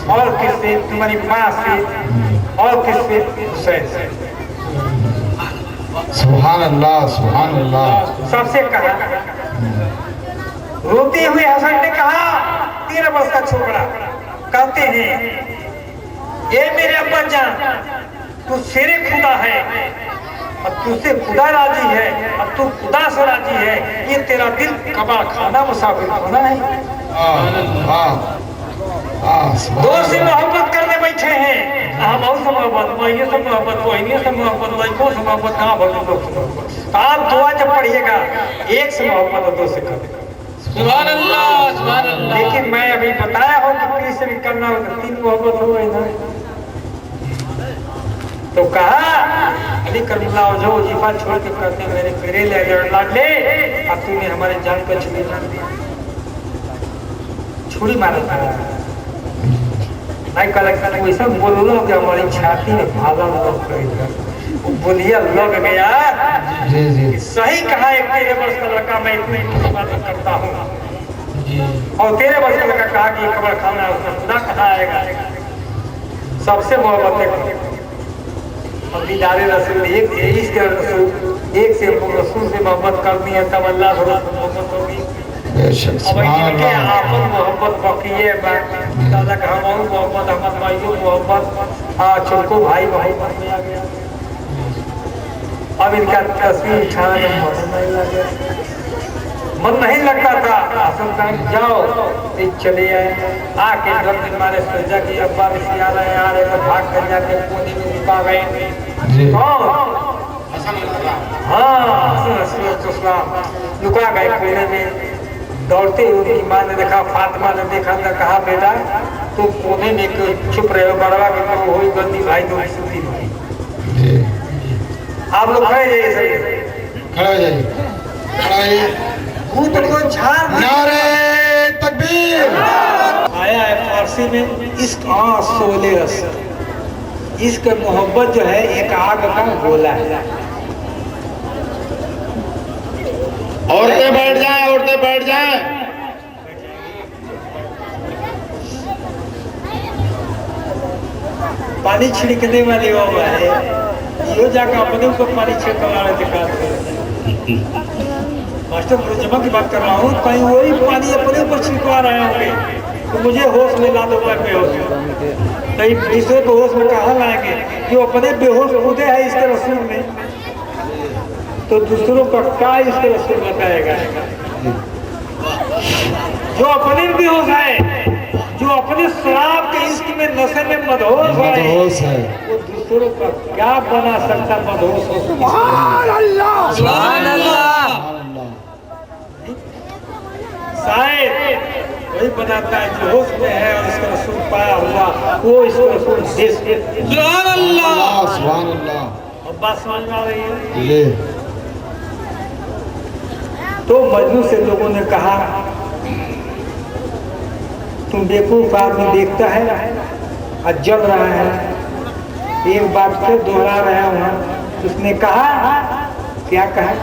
और किससे? तुम्हारी माँ से। और किससे? हुसैन से। सुभान अल्लाह, सुभान अल्लाह। सबसे कहा। रोते हुए हसन ने कहा, 13 वर्ष का छोकरा, कहते हैं ये मेरे अब्बा जान, तू शेरे खुदा है, अब तुझसे खुदा राजी है, अब तू खुदा से राजी है, ये तेरा दिल कबाड़ खाना मुसाफिर खाना है। दो से मोहब्बत करने बैठे हैं, हम और से मोहब्बत, वही से मोहब्बत, वही से मोहब्बत, लड़कों से मोहब्बत, कहाँ भर। आप दुआ जब पढ़िएगा, एक से मोहब्बत और दो से करेगा। सुभान अल्लाह, सुभान अल्लाह। लेकिन मैं अभी बताया हो कि पीर से भी करना हो तो 3 मोहब्बत हो गई ना। तो कहा अली करमुल्ला जो वजीफा छोड़ के करते मेरे फिरे ले अब तूने हमारे जान को छुरी मारा था। मैं कल वैसा बोल लो कि हमारी छाती में भाला बोलिए लग गया। सही कहा, एक 13 वर्ष का लड़का मैं इतनी बात करता हूँ, और 13 वर्ष का लड़का कहा कि खबर खाना उसने खुदा कहा आएगा। सबसे मोहब्बत दीदारे रसूल, एक से रसूल से मोहब्बत करनी है तब अल्लाह से मोहब्बत होगी। अब इनके आपन मोहब्बत बाकी है, दादा का हम मोहब्बत, हमारे भाइयों मोहब्बत, छोटको भाई भाई में आ गया। अब इनका तस्वीर उठाने में मन नहीं लगता था। हसन जाओ चले आए, आके घर में मारे सोचा कि अब्बा भी आ रहे हैं, आ रहे तो भाग कर जाके कोने में छिपा गए। लुका गए कोने में। दौड़ते हुए उनकी माँ ने देखा, फातिमा ने देखा तो कहा बेटा तुम कोने में छुप रहे हो, बड़वा के तो वही गंदी भाई तुम सूती भाई। आप लोग खड़े जाइए, खड़ा जाइए, खड़ा जाइए। भूत को झाड़ नारे तकबीर। आया है फारसी में इश्क सोले असर। इश्क मोहब्बत जो है एक आग का गोला है। औरतें बैठ जाएं, औरतें बैठ जाएं। पानी छिड़कने वाली वो है, यो जाकर अपने ऊपर पानी छिड़कने वाले दिखाते। मास्टर मुर्जमा की बात कर रहा हूँ, कहीं वही पानी अपने ऊपर छिड़कवा रहे होंगे तो मुझे होश में ला दो, मैं बेहोश हूँ। कहीं दूसरे को होश में कहाँ लाएंगे? जो अपने बेहोश खुदे है इसके रसूल में, तो दूसरों का क्या इसके रसूल बताएगा? जो अपने बेहोश है, जो अपने शराब के इश्क में नशे में मदहोश है, वो दूसरों का क्या बना सकता? मदहोश हो। सुभान अल्लाह, सुभान अल्लाह। शायद वही बनाता है जो होश में है और इसका रसूल पाया हुआ, वो इसको रसूल दे। सुभान अल्लाह, सुभान अल्लाह। अब बात समझ में आ रही है? तो मजनू से लोगों ने कहा तुम बेवकूफ आदमी देखता है और जल रहा है। एक बात फिर दोहरा रहा हूँ। उसने कहा, क्या कहा?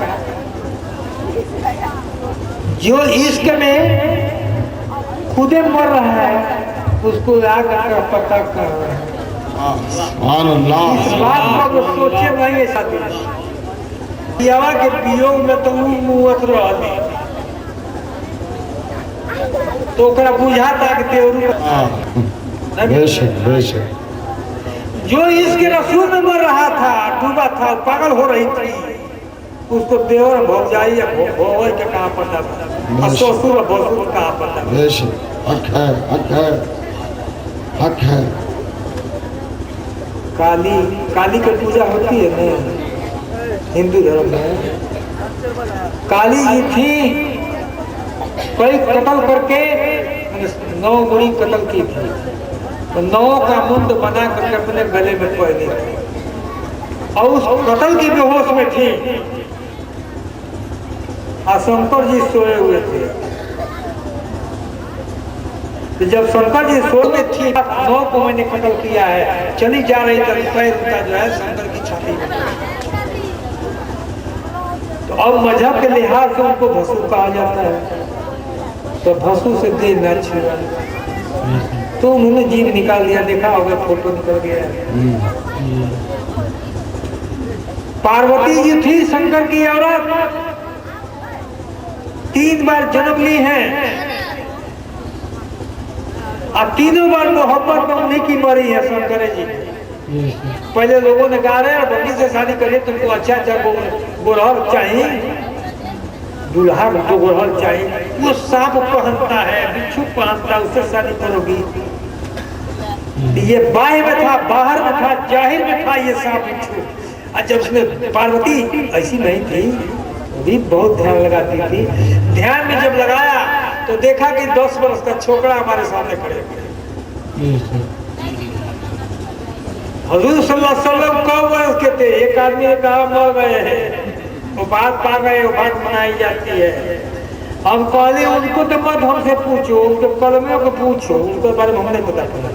जो इश्क में खुदे मर रहा है उसको आग का पता कर रहा है। सुभान अल्लाह। इस बात को सोचे नहीं ऐसा पियावा के पियो में तो मुवत रही तो बुझाता कि देवरू जो इसके रसूल में मर रहा था, डूबा था, पागल हो रही थी, उसको देवर भौजाई या भौवई के कहाँ पता था, ससुर भसुर कहाँ पता। हक है, हक है, हक है। काली की पूजा होती है ना हिंदू धर्म में। काली जी थी, कोई कत्ल करके 9 गोली कत्ल की थी, तो 9 का मुंड बना करके अपने गले में पहनी थी और उस कत्ल की बेहोश में थी। और शंकर जी सोए हुए थे। तो जब शंकर जी सोए में थी, 9 को मैंने कत्ल किया है, चली जा रही थी, पैर उनका जो है शंकर की छाती में। तो अब मजहब के लिहाज से उनको भसू कहा जाता है, तो भसू से देह न छुआ। तो उन्होंने जीभ निकाल दिया, देखा होगा फोटो निकल गया। पार्वती जी थी शंकर की औरत, 3 बार जन्म ली है, अब तीनों बार मोहब्बत में उन्हीं की मरी है शंकर जी। पहले लोगों ने कहा रहे बंदी से शादी करिए, तुमको अच्छा अच्छा गोरहर चाहिए, दूल्हा को गोरहर चाहिए, वो सांप पहनता है, बिच्छू पहनता है, उससे शादी करोगी। ये बाहर में था, बाहर में था, जाहिर में था ये सांप बिच्छू। और जब उसने, पार्वती ऐसी नहीं थी, वो भी बहुत ध्यान लगाती थी। ध्यान में जब लगाया तो देखा कि 10 वर्ष का छोकरा हमारे सामने खड़े हुए। हजूर सल्लल्लाहु अलैहि वसल्लम कब वर्ष के थे? एक आदमी ने कहा मर गए हैं, वो बात पा गए, वो बात मनाई जाती है। हम कहले उनको तो मत हमसे पूछो, उनके कलमे को पूछो, उनके बारे में हमें नहीं पता चला।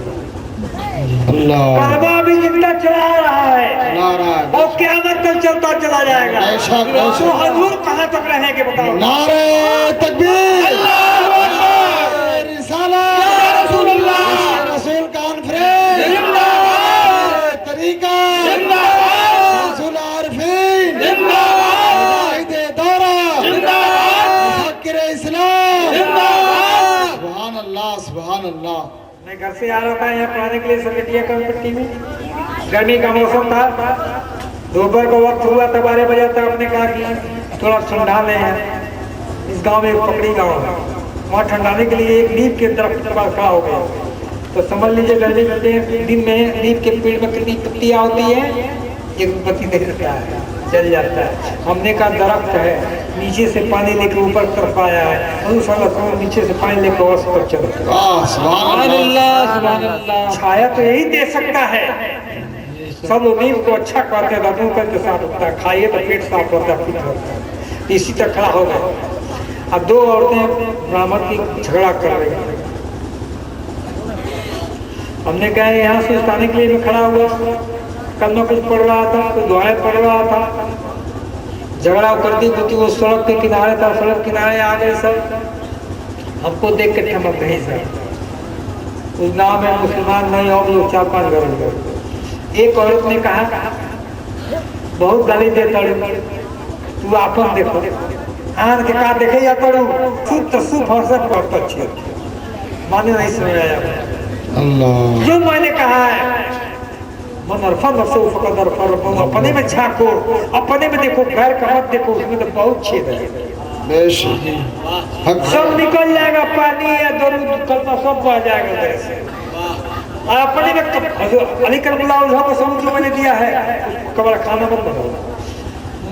कलमा भी जिंदा चला रहा है, वो क़यामत तक चलता चला जाएगा। तो हजूर कहाँ तक रहेंगे बताओ? नारे तकबीर, रसूल कॉन्फ्रेंस, तरीका, रसूल आरिफीन, मुजाहिदे दौरा, मुफक्किर इस्लाम, सुभान अल्लाह, सुभान अल्लाह। मैं घर से आ रहा था यहाँ पढ़ाने के लिए समितिया कम्पट्टी में, गर्मी का मौसम था, दोपहर का वक्त हुआ था, 12 बजे तक। हमने कहा कि थोड़ा ठंडा ले हैं। इस गांव में एक पकड़ी गांव है, वहाँ ठंडाने के लिए एक नीम के दरख्त के पास खड़ा हो गया। तो समझ लीजिए गर्मी के दिन में नीम के पेड़ में कितनी पत्तियाँ होती है, एक पत्ती नहीं रहता है, जल जाता है। हमने कहा दरख्त है, नीचे से पानी लेकर ऊपर तरफ आया है, और उस वाला नीचे से पानी लेकर और पर चल, सुभान अल्लाह। छाया तो यही दे सकता है। सब लोग नीम को अच्छा कहते हैं, रतन करके साफ होता है, खाइए तो पेट साफ होता है, फिट होता है। इसी तक खड़ा हो गया। अब 2 औरतें ब्राह्मण की झगड़ा कर रही हैं। हमने कहा यहाँ से उतारने के लिए मैं खड़ा हुआ, कल कुछ पढ़ रहा था, कुछ दुआएं पढ़ रहा था, झगड़ा करती क्योंकि वो सड़क के किनारे था, सड़क किनारे आ गए सब, हमको देख के ठमक गई सब। उस गाँव में मुसलमान नहीं और लोग 4-5 घर गए। एक औरत ने कहा, बहुत गाली देता तू आपन देखो, आन के कहा देखे या करूँ खूब तो खूब हंसत बहुत अच्छी, माने नहीं समझ आया अल्लाह। जो मैंने कहा है, अपने में झांको, अपने में देखो, गैर का मत देखो, उसमें तो बहुत छेद है। सब निकल जाएगा, पानी या दरूद कलमा सब बह जाएगा उधर से। अपने में अली करबला को सबूत जो मैंने दिया है, कबरा खाना मत बनाओ।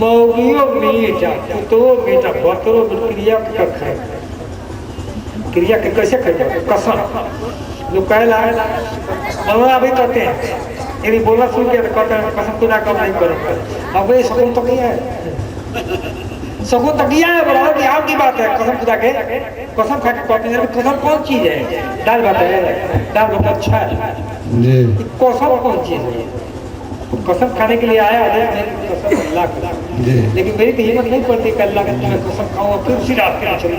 मौगियो मीठा, तो मीठा, बतरो क्रिया का खाए, क्रिया के कैसे खाए? कसम लोग कहला अभी कहते हैं, यदि बोलना सुन के कहते हैं कसम खुदा कम नहीं करूँगा। अब ये सकून तो किया है, सकून तो किया है, बराबर की आपकी बात है। कसम खुदा के कसम खा के कहते हैं, कसम कौन चीज है? दाल भात है, दाल भात अच्छा है, कसम कौन चीज है? कसम खाने के लिए आया है, कसम अल्लाह का, लेकिन मेरी तो हिम्मत नहीं पड़ती कि अल्लाह का तुम्हें कसम खाऊँ, फिर उसी रात के चली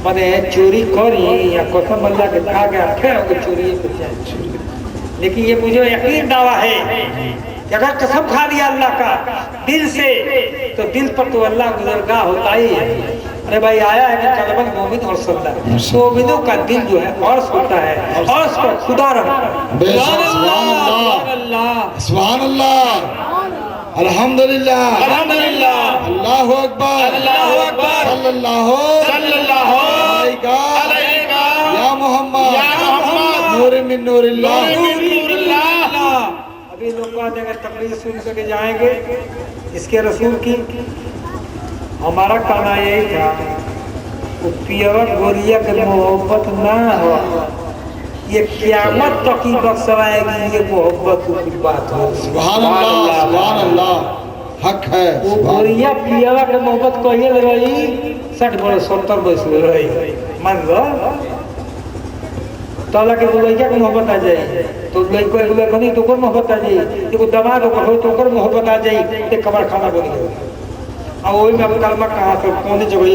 मैंने चोरी करी या कसम अल्लाह के खा गया, फिर चोरी कुछ जाए। लेकिन ये मुझे यकीन दावा है कि अगर कसम खा लिया अल्लाह का दिल से, तो दिल पर तो अल्लाह गुजरगाह होता ही है। अरे भाई आया है कि कलबल मोमिन और सल्ला, मोमिनों का दिल जो है अर्श होता है, अर्श पर खुदा रहता है। सुभान अल्लाह, अल्हम्दुलिल्लाह, अल्हम्दुलिल्लाह, अल्लाहु अकबर, अल्लाहु अकबर, सल्लल्लाहु अलैका या मोहम्मद, नूर मिन नूरिल्लाह। अभी लोग अगर तकरीर सुन करके जाएंगे इसके रसूल की, हमारा कहना यही था, पियवा गोरिया के मोहब्बत ना हो, ये क़यामत तक की बख्शवाएगी, ये मोहब्बत की बात हो। सुभान अल्लाह, सुभान अल्लाह, हक है। वो गोरिया पियवा के मोहब्बत कहिए रही 60 बरस 70 बरस रही, मान लो ताला के लड़का के मोहब्बत आ जाए, तो लड़को एक लड़का नहीं तो ओकर मोहब्बत आ जाए, एगो दमाग ओकर हो तो ओकर मोहब्बत आ जाए, एक कबर खाना बन गया। अब वही में कलमा कहाँ से कौन जगह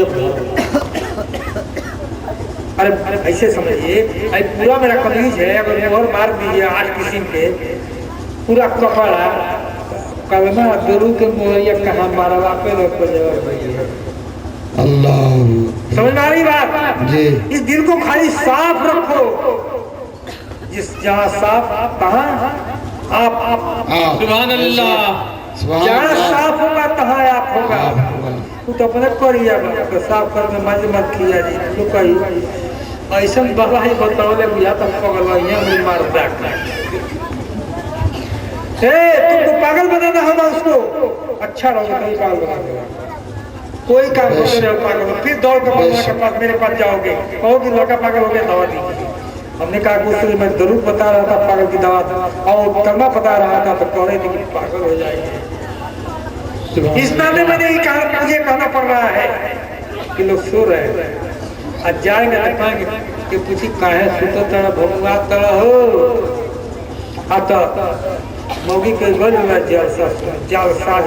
अरे ऐसे समझिए, अरे पूरा मेरा कमीज है, अगर मोहर मार दीजिए आज किसी पे, पूरा कपड़ा कलमा गुरु के मोहरिया कहाँ मारवा पे लोग भैया। अल्लाह समझ में आ रही बात? जी। इस दिल को खाली साफ रखो, जिस जहाँ साफ कहाँ आप सुभान अल्लाह, जहाँ साफ होगा तहाँ आप होगा। तू तो अपने करिया तो साफ करके मज मत किया जी तो कही ऐसा बाबा ही बताओ बुझा तब पगल ये मारता तुमको पागल बनाना होगा उसको, अच्छा रहोगे नहीं पागल बना कोई काम करते रहो पागल, फिर दौड़ के मौलाना के पास मेरे पास जाओगे, कहोगे लड़का पागल हो गया दवा दीजिए। हमने कहा कि उससे मैं जरूर बता रहा था पागल की दवा, और कलमा बता रहा था तो कह रहे थे कि पागल हो जाएंगे। इस नाते मैंने ये कहा, मुझे कहना पड़ रहा है कि लोग सो रहे हैं, आज जाएंगे तो पाएंगे कि पूछी काहे सुतो तड़ा भगवा तड़ा हो आता मोगी के गल में जालसाज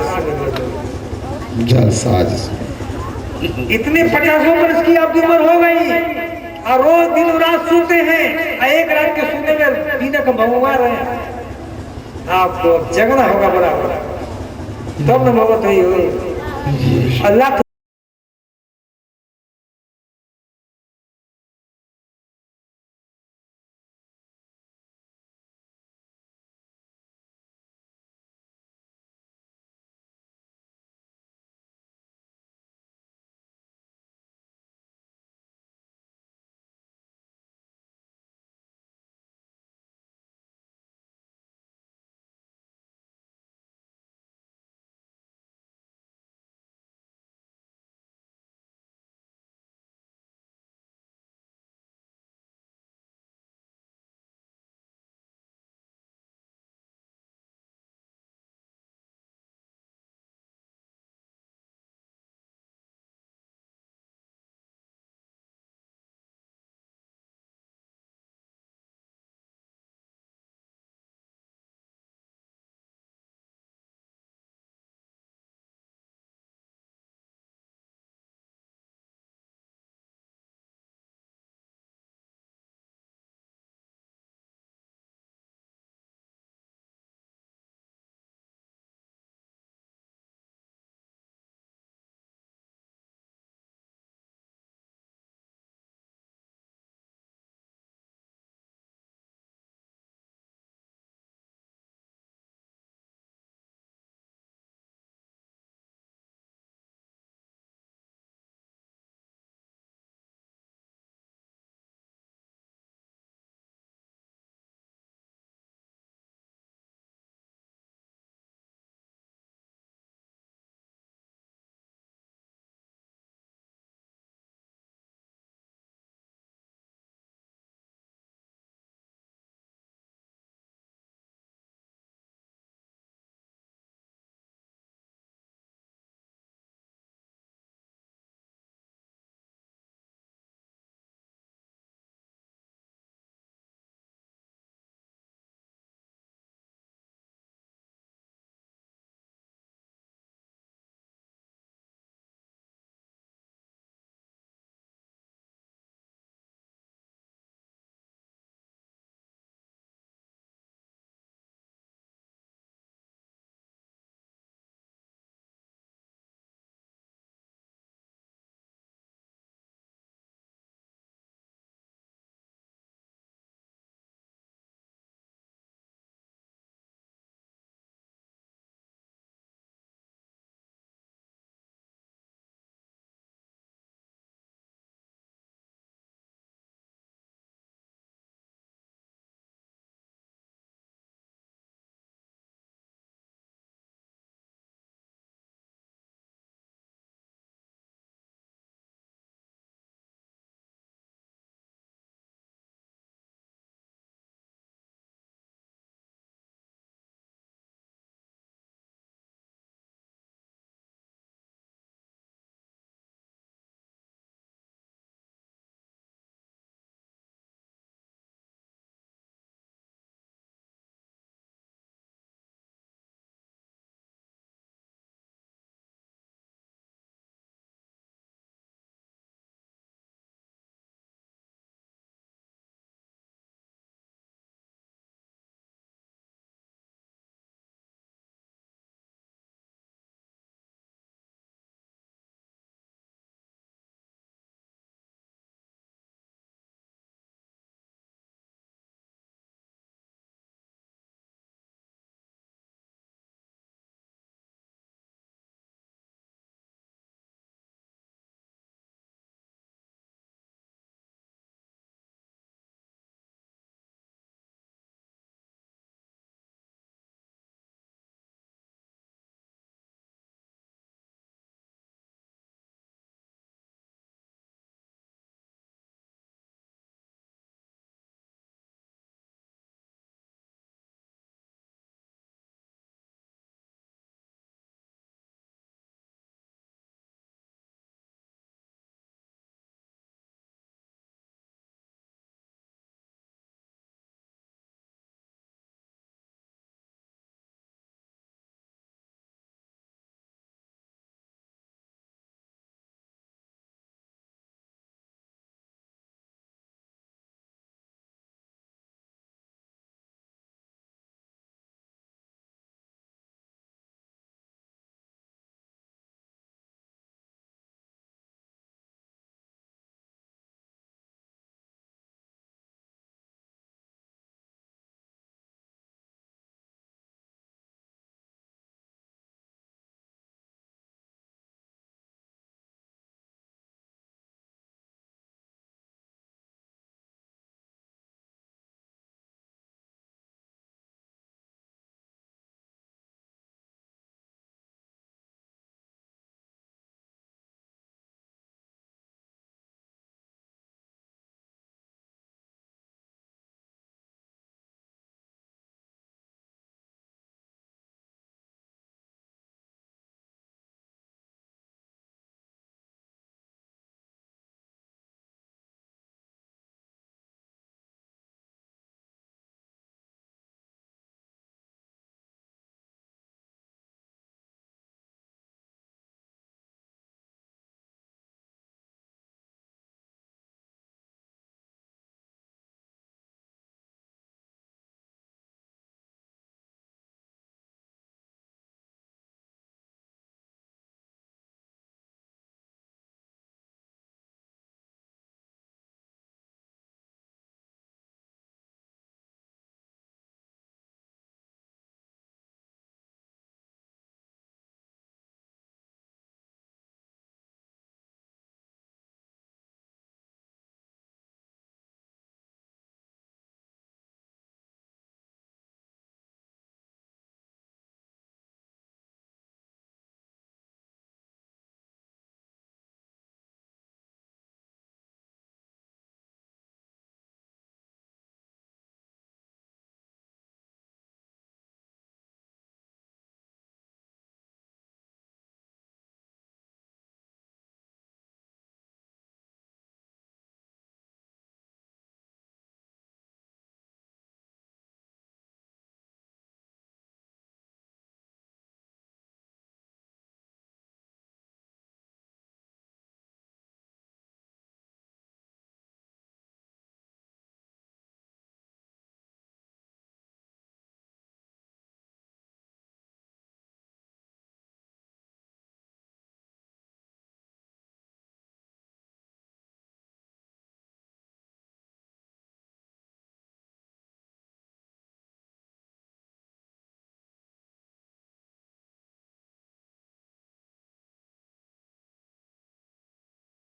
इतने 50 वर्ष की आपकी उम्र हो गई और रोज दिन रात सोते हैं, एक रात के सोने में दिन का भगवा रहे हैं। आपको जगना होगा बराबर, तब न मोहब्बत हुई हो। अल्लाह